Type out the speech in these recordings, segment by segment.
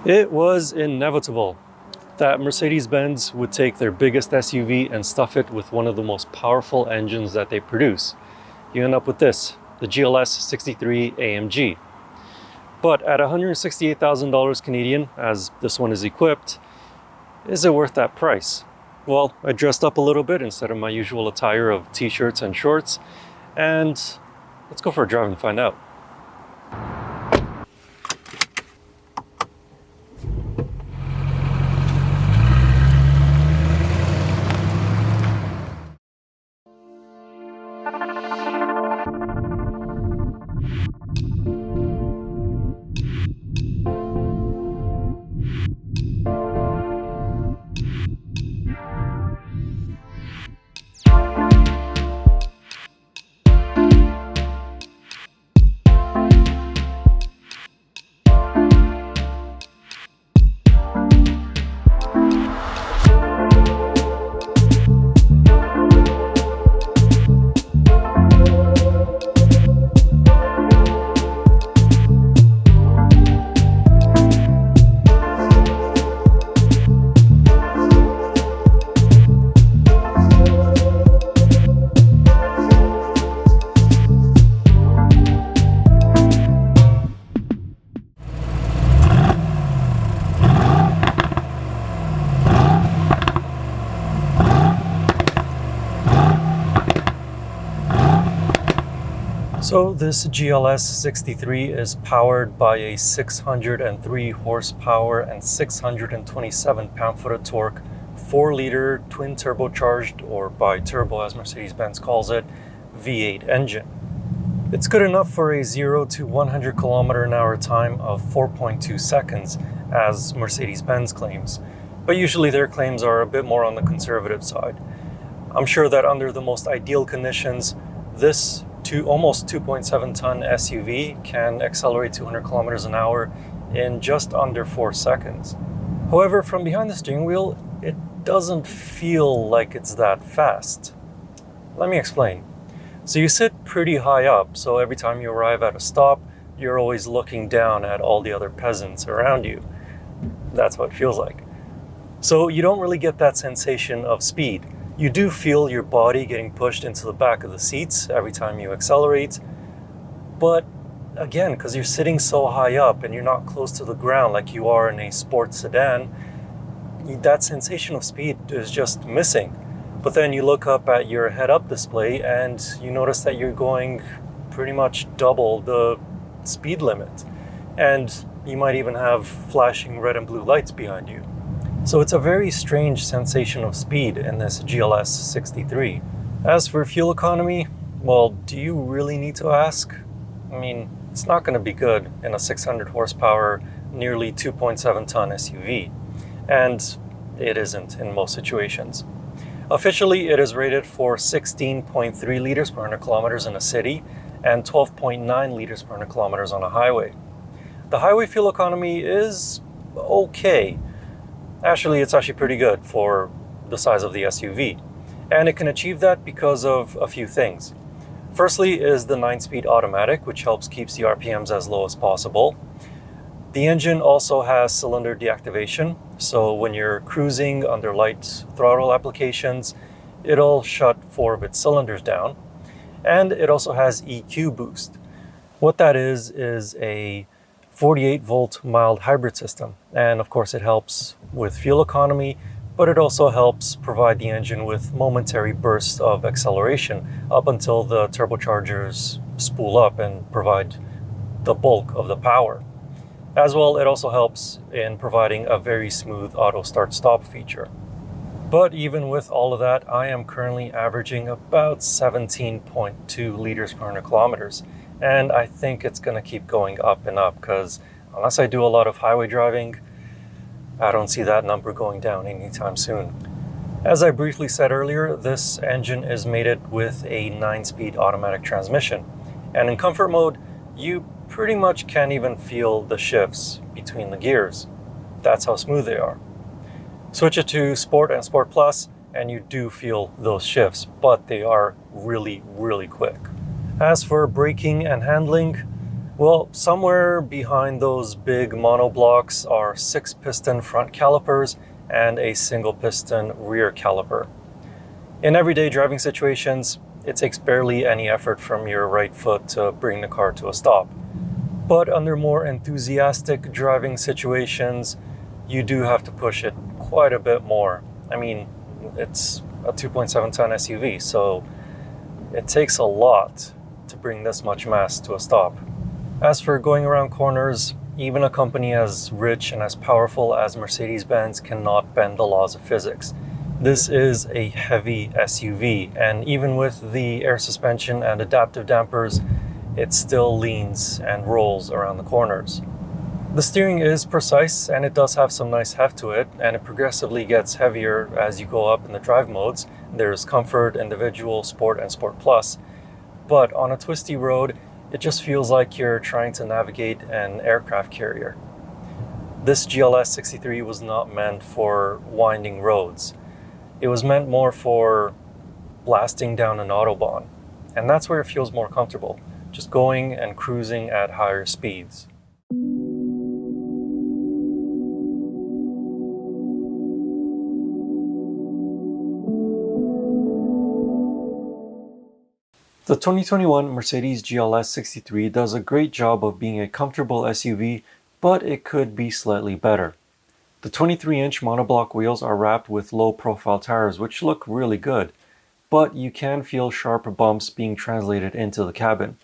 It was inevitable that Mercedes-Benz would take their biggest SUV and stuff it with one of the most powerful engines that they produce. You end up with this, the GLS 63 AMG. But at $168,000 Canadian, as this one is equipped, is it worth that price? Well, I dressed up a little bit instead of my usual attire of t-shirts and shorts, and let's go for a drive and find out. So this GLS 63 is powered by a 603 horsepower and 627 pound-foot of torque 4-liter twin-turbocharged, or bi-turbo as Mercedes-Benz calls it, V8 engine. It's good enough for a 0 to 100 km/h time of 4.2 seconds, as Mercedes-Benz claims, but usually their claims are a bit more on the conservative side. I'm sure that under the most ideal conditions, this almost 2.7 ton SUV can accelerate 200 km/h in just under 4 seconds. However, from behind the steering wheel, it doesn't feel like it's that fast. Let me explain. So you sit pretty high up, so every time you arrive at a stop, you're always looking down at all the other peasants around you. That's what it feels like. So you don't really get that sensation of speed. You do feel your body getting pushed into the back of the seats every time you accelerate, but again, because you're sitting so high up and you're not close to the ground like you are in a sports sedan, that sensation of speed is just missing. But then you look up at your head-up display and you notice that you're going pretty much double the speed limit. And you might even have flashing red and blue lights behind you. So it's a very strange sensation of speed in this GLS 63. As for fuel economy, well, do you really need to ask? I mean, it's not going to be good in a 600 horsepower, nearly 2.7 ton SUV. And it isn't in most situations. Officially, it is rated for 16.3 liters per 100 kilometers in a city and 12.9 liters per 100 kilometers on a highway. The highway fuel economy is okay. Actually, it's actually pretty good for the size of the SUV. And it can achieve that because of a few things. Firstly is the 9-speed automatic, which helps keep the RPMs as low as possible. The engine also has cylinder deactivation, so when you're cruising under light throttle applications, it'll shut 4 of its cylinders down. And it also has EQ boost. What that is a 48-volt mild hybrid system. And of course it helps with fuel economy, but it also helps provide the engine with momentary bursts of acceleration up until the turbochargers spool up and provide the bulk of the power. As well, it also helps in providing a very smooth auto start-stop feature. But even with all of that, I am currently averaging about 17.2 liters per 100 kilometers. And I think it's going to keep going up and up because unless I do a lot of highway driving, I don't see that number going down anytime soon. As I briefly said earlier, this engine is mated with a 9-speed automatic transmission. And in comfort mode, you pretty much can't even feel the shifts between the gears. That's how smooth they are. Switch it to Sport and Sport Plus, and you do feel those shifts, but they are really, really quick. As for braking and handling, Well, somewhere behind those big monoblocks are 6-piston front calipers and a single piston rear caliper. In everyday driving situations, it takes barely any effort from your right foot to bring the car to a stop. But under more enthusiastic driving situations, you do have to push it quite a bit more. I mean, it's a 2.7-ton SUV, so it takes a lot to bring this much mass to a stop. As for going around corners, even a company as rich and as powerful as Mercedes-Benz cannot bend the laws of physics. This is a heavy SUV, and even with the air suspension and adaptive dampers, it still leans and rolls around the corners. The steering is precise, and it does have some nice heft to it, and it progressively gets heavier as you go up in the drive modes. There's Comfort, Individual, Sport, and Sport Plus. But on a twisty road, it just feels like you're trying to navigate an aircraft carrier. This GLS 63 was not meant for winding roads. It was meant more for blasting down an autobahn. And that's where it feels more comfortable, just going and cruising at higher speeds. The 2021 Mercedes GLS 63 does a great job of being a comfortable SUV, but it could be slightly better. The 23-inch monoblock wheels are wrapped with low-profile tires, which look really good, but you can feel sharp bumps being translated into the cabin.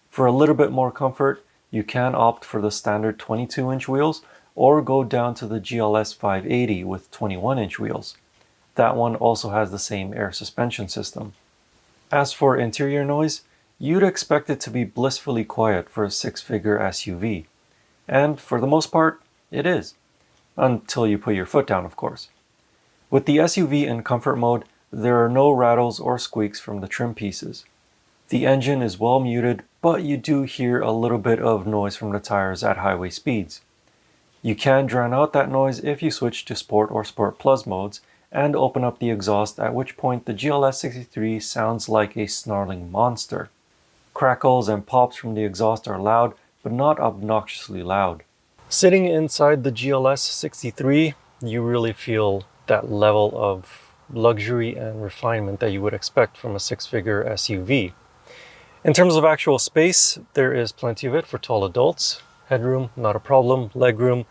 For a little bit more comfort, you can opt for the standard 22-inch wheels or go down to the GLS 580 with 21-inch wheels. That one also has the same air suspension system. As for interior noise, you'd expect it to be blissfully quiet for a six-figure SUV. And for the most part, it is. Until you put your foot down, of course. With the SUV in comfort mode, there are no rattles or squeaks from the trim pieces. The engine is well muted, but you do hear a little bit of noise from the tires at highway speeds. You can drown out that noise if you switch to Sport or Sport Plus modes and open up the exhaust, at which point the GLS 63 sounds like a snarling monster. Crackles and pops from the exhaust are loud, but not obnoxiously loud. Sitting inside the GLS 63, you really feel that level of luxury and refinement that you would expect from a six-figure SUV. In terms of actual space, there is plenty of it for tall adults. Headroom, not a problem. Legroom,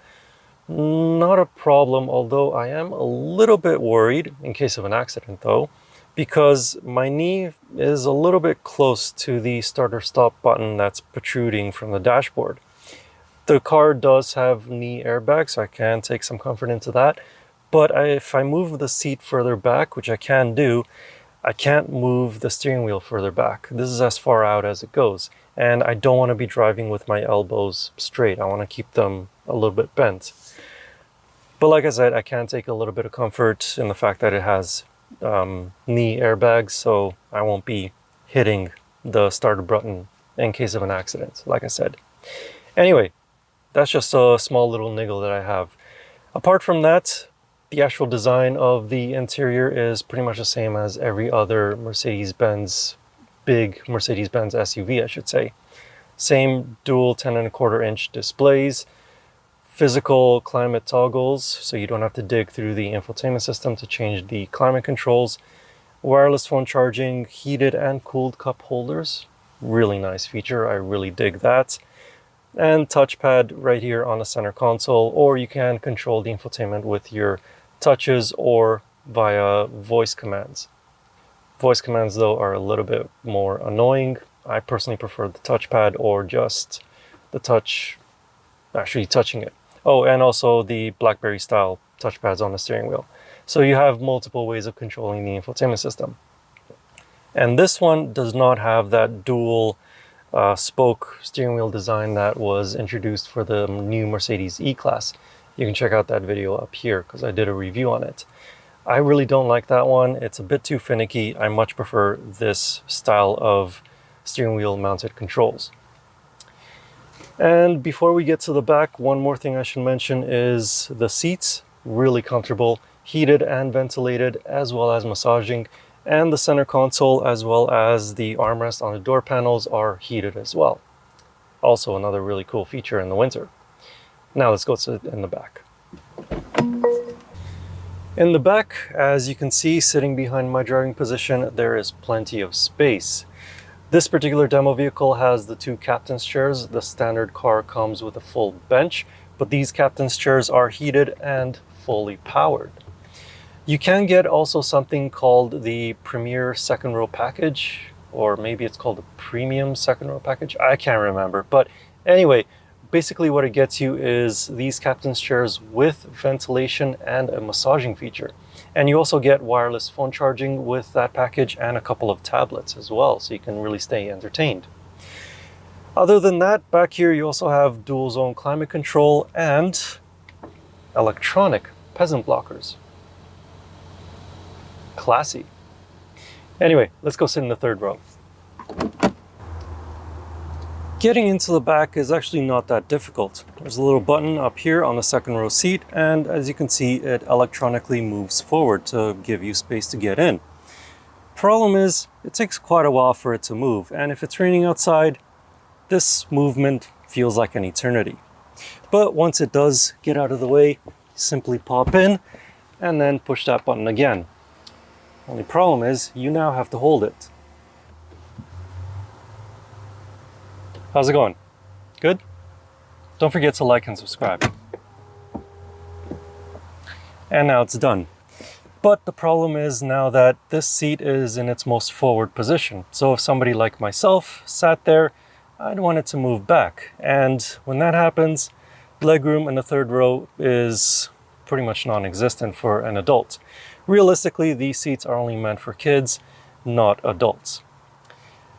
not a problem, although I am a little bit worried in case of an accident though, because my knee is a little bit close to the start or stop button that's protruding from the dashboard. The car does have knee airbags, so I can take some comfort into that, but if I move the seat further back, which I can do, I can't move the steering wheel further back. This is as far out as it goes, and I don't want to be driving with my elbows straight. I want to keep them a little bit bent. But like I said, I can take a little bit of comfort in the fact that it has knee airbags, so I won't be hitting the starter button in case of an accident, like I said. Anyway, that's just a small little niggle that I have. Apart from that, the actual design of the interior is pretty much the same as every other Mercedes-Benz, big Mercedes-Benz SUV, I should say. Same dual 10.25-inch displays, physical climate toggles, so you don't have to dig through the infotainment system to change the climate controls, wireless phone charging, heated and cooled cup holders, really nice feature, I really dig that, and touchpad right here on the center console, or you can control the infotainment with your touches or via voice commands. Voice commands though are a little bit more annoying. I personally prefer the touchpad or just the touch, actually touching it. Oh, and also the BlackBerry style touchpads on the steering wheel. So you have multiple ways of controlling the infotainment system. And this one does not have that dual spoke steering wheel design that was introduced for the new Mercedes E-Class. You can check out that video up here because I did a review on it. I really don't like that one. It's a bit too finicky. I much prefer this style of steering wheel mounted controls. And before we get to the back, one more thing I should mention is the seats, really comfortable, heated and ventilated, as well as massaging, and the center console as well as the armrest on the door panels are heated as well. Also another really cool feature in the winter. Now let's go sit in the back. In the back, as you can see, sitting behind my driving position, there is plenty of space. This particular demo vehicle has the 2 captain's chairs. The standard car comes with a full bench, but these captain's chairs are heated and fully powered. You can get also something called the Premier second row package, or maybe it's called the Premium second row package. I can't remember, but anyway, basically what it gets you is these captain's chairs with ventilation and a massaging feature. And you also get wireless phone charging with that package and a couple of tablets as well, so you can really stay entertained. Other than that, back here you also have dual zone climate control and electronic peasant blockers. Classy. Anyway, let's go sit in the third row. Getting into the back is actually not that difficult. There's a little button up here on the second row seat, and as you can see, it electronically moves forward to give you space to get in. Problem is, it takes quite a while for it to move, and if it's raining outside, this movement feels like an eternity. But once it does get out of the way, simply pop in and then push that button again. Only problem is, you now have to hold it. How's it going? Good? Don't forget to like and subscribe. And now it's done. But the problem is now that this seat is in its most forward position. So if somebody like myself sat there, I'd want it to move back. And when that happens, legroom in the third row is pretty much non-existent for an adult. Realistically, these seats are only meant for kids, not adults.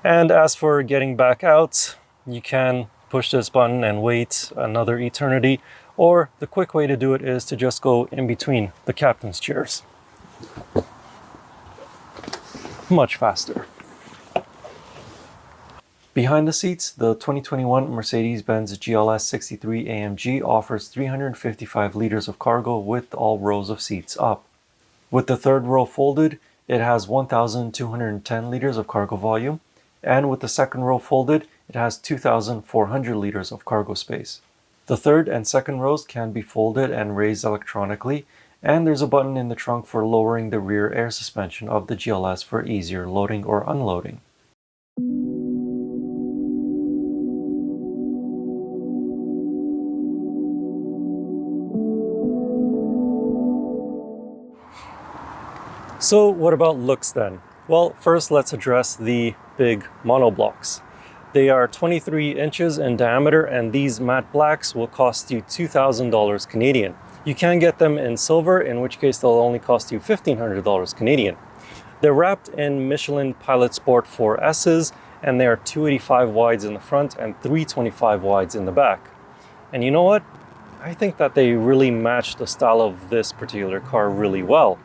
And as for getting back out, you can push this button and wait another eternity, or the quick way to do it is to just go in between the captain's chairs. Much faster. Behind the seats, the 2021 Mercedes-Benz GLS 63 AMG offers 355 liters of cargo with all rows of seats up. With the third row folded, it has 1,210 liters of cargo volume, and with the second row folded, it has 2,400 liters of cargo space. The third and second rows can be folded and raised electronically, and there's a button in the trunk for lowering the rear air suspension of the GLS for easier loading or unloading. So what about looks then? Well, first let's address the big monoblocks. They are 23 inches in diameter, and these matte blacks will cost you $2,000 Canadian. You can get them in silver, in which case they'll only cost you $1,500 Canadian. They're wrapped in Michelin Pilot Sport 4S's, and they are 285 wides in the front and 325 wides in the back. And you know what? I think that they really match the style of this particular car really well.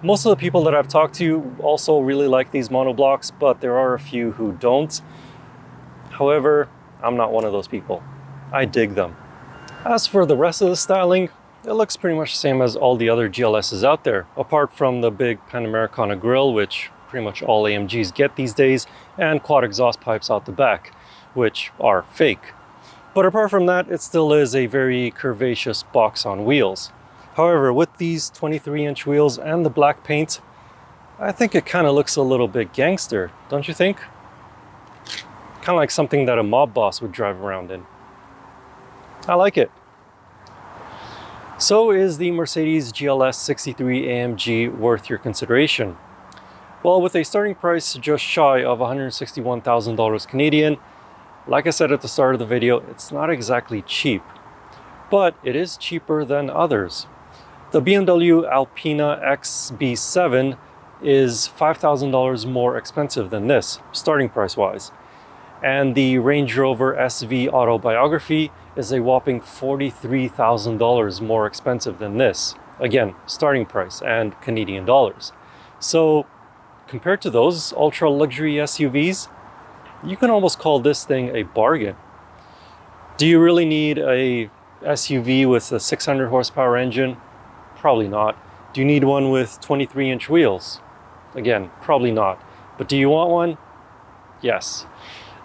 Most of the people that I've talked to also really like these monoblocks, but there are a few who don't. However, I'm not one of those people. I dig them. As for the rest of the styling, it looks pretty much the same as all the other GLSs out there, apart from the big Panamericana grille, which pretty much all AMGs get these days, and quad exhaust pipes out the back, which are fake. But apart from that, it still is a very curvaceous box on wheels. However, with these 23-inch wheels and the black paint, I think it kind of looks a little bit gangster, don't you think? Kind of like something that a mob boss would drive around in. I like it. So is the Mercedes GLS 63 AMG worth your consideration? Well, with a starting price just shy of $161,000 Canadian, like I said at the start of the video, it's not exactly cheap, but it is cheaper than others. The BMW Alpina XB7 is $5,000 more expensive than this, starting price-wise. And the Range Rover SV Autobiography is a whopping $43,000 more expensive than this. Again, starting price and Canadian dollars. So compared to those ultra luxury SUVs, you can almost call this thing a bargain. Do you really need a SUV with a 600 horsepower engine? Probably not. Do you need one with 23-inch wheels? Again, probably not. But do you want one? Yes.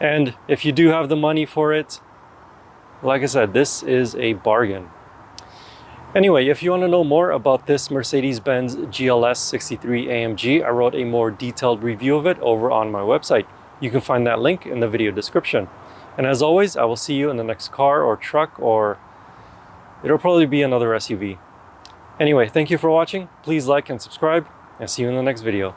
And if you do have the money for it, like I said, this is a bargain. Anyway, if you want to know more about this Mercedes-Benz GLS 63 AMG, I wrote a more detailed review of it over on my website. You can find that link in the video description. And as always, I will see you in the next car or truck, or it'll probably be another SUV. Anyway, thank you for watching. Please like and subscribe, and see you in the next video.